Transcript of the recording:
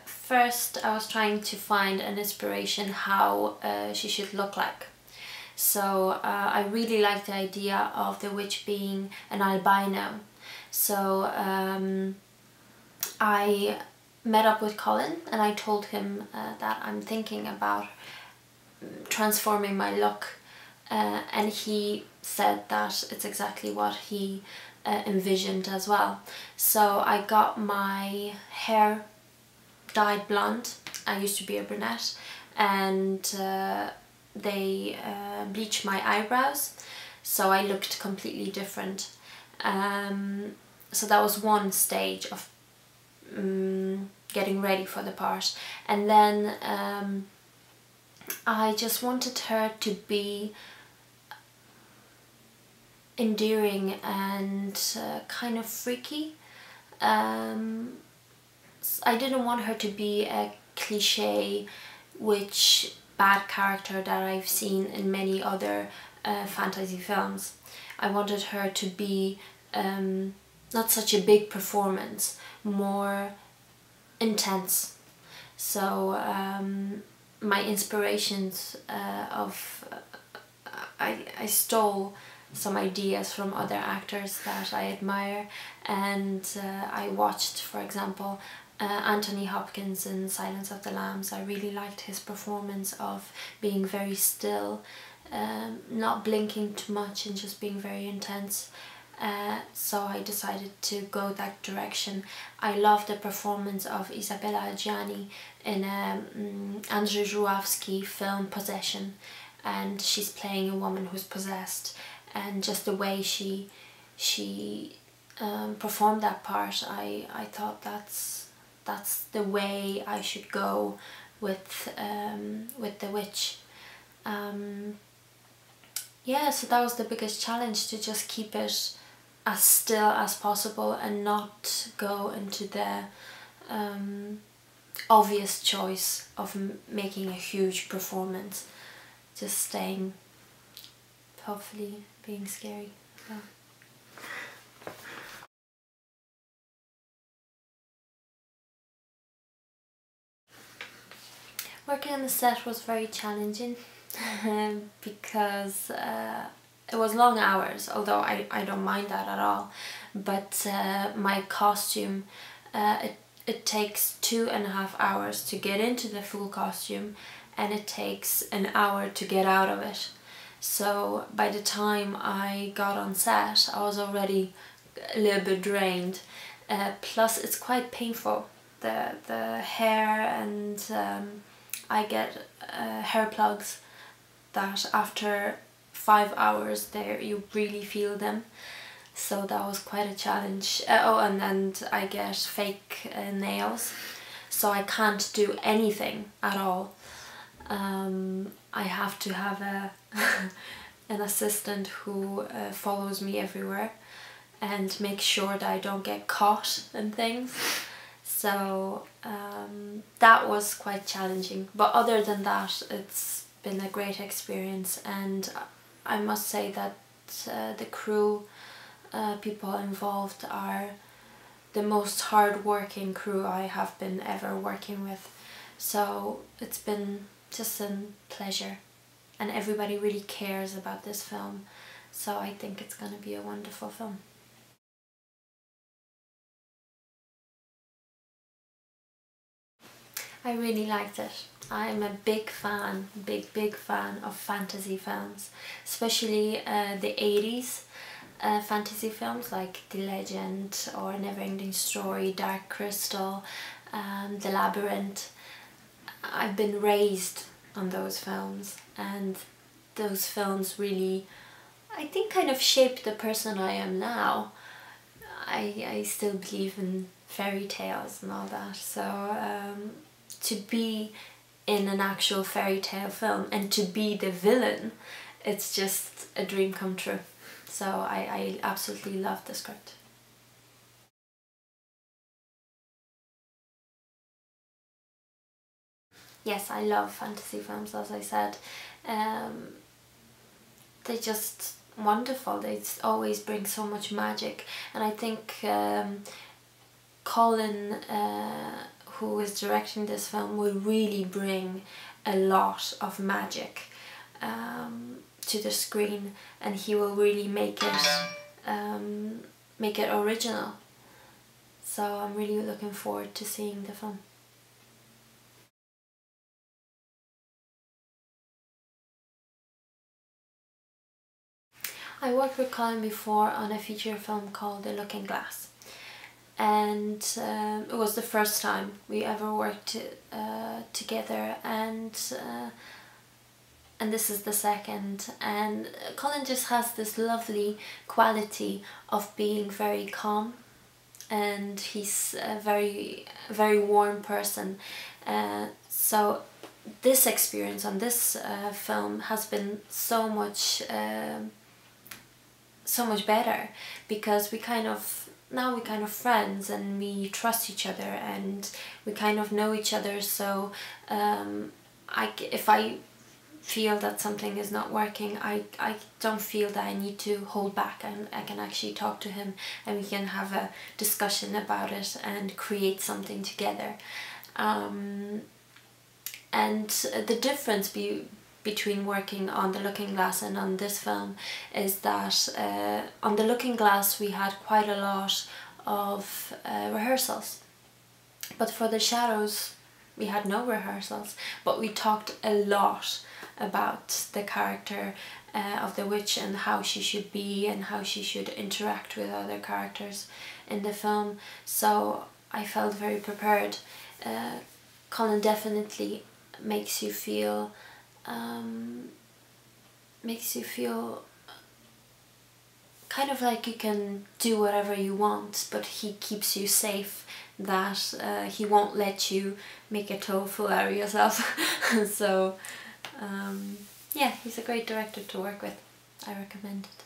First I was trying to find an inspiration how she should look like. So I really liked the idea of the witch being an albino. So I met up with Colin and I told him that I'm thinking about transforming my look, and he said that it's exactly what he envisioned as well. So I got my hair dyed blonde. I used to be a brunette, and they bleached my eyebrows, so I looked completely different. So that was one stage of getting ready for the part, and then I just wanted her to be endearing and kind of freaky. I didn't want her to be a cliche witch bad character that I've seen in many other fantasy films. I wanted her to be not such a big performance, more intense. So my inspirations I stole some ideas from other actors that I admire, and I watched, for example, Anthony Hopkins in Silence of the Lambs. I really liked his performance of being very still, not blinking too much and just being very intense. So I decided to go that direction. I love the performance of Isabella Adjani in Andrzej Żuławski film Possession, and she's playing a woman who's possessed, and just the way she performed that part, I thought that's the way I should go with the witch. Yeah, so that was the biggest challenge, to just keep it as still as possible and not go into the obvious choice of making a huge performance, just staying, hopefully being scary. Yeah. Working on the set was very challenging because it was long hours, although I don't mind that at all, but my costume, it takes 2.5 hours to get into the full costume, and it takes an hour to get out of it. So by the time I got on set, I was already a little bit drained. Plus it's quite painful, the hair, and I get hair plugs that after 5 hours there you really feel them. So that was quite a challenge. Oh, and then I get fake nails, so I can't do anything at all. I have to have an assistant who follows me everywhere and make sure that I don't get caught and things. So that was quite challenging, but other than that it's been a great experience, and I must say that the crew, people involved, are the most hard-working crew I have been ever working with. So it's been just a pleasure, and everybody really cares about this film, so I think it's going to be a wonderful film. I really liked it. I'm a big fan, big fan of fantasy films, especially the 80s fantasy films like The Legend or Neverending Story, Dark Crystal, The Labyrinth. I've been raised on those films, and those films really, I think, kind of shaped the person I am now. I still believe in fairy tales and all that, so to be in an actual fairy tale film and to be the villain, it's just a dream come true. So I absolutely love the script. Yes, I love fantasy films, as I said. They're just wonderful. They always bring so much magic, and I think Colin, who is directing this film will really bring a lot of magic to the screen, and he will really make it original. So I'm really looking forward to seeing the film. I worked with Colin before on a feature film called The Looking Glass, and it was the first time we ever worked together, and this is the second. And Colin just has this lovely quality of being very calm, and he's a very warm person. So this experience on this film has been so much better, because we kind of friends, and we trust each other, and we kind of know each other. So if I feel that something is not working, I don't feel that I need to hold back, and I can actually talk to him, and we can have a discussion about it and create something together. And the difference between working on The Looking Glass and on this film is that on The Looking Glass we had quite a lot of rehearsals, but for The Shadows we had no rehearsals, but we talked a lot about the character of the witch, and how she should be, and how she should interact with other characters in the film. So I felt very prepared. Colin definitely makes you feel kind of like you can do whatever you want, but he keeps you safe, that he won't let you make a tofu out of yourself. So yeah, he's a great director to work with. I recommend it.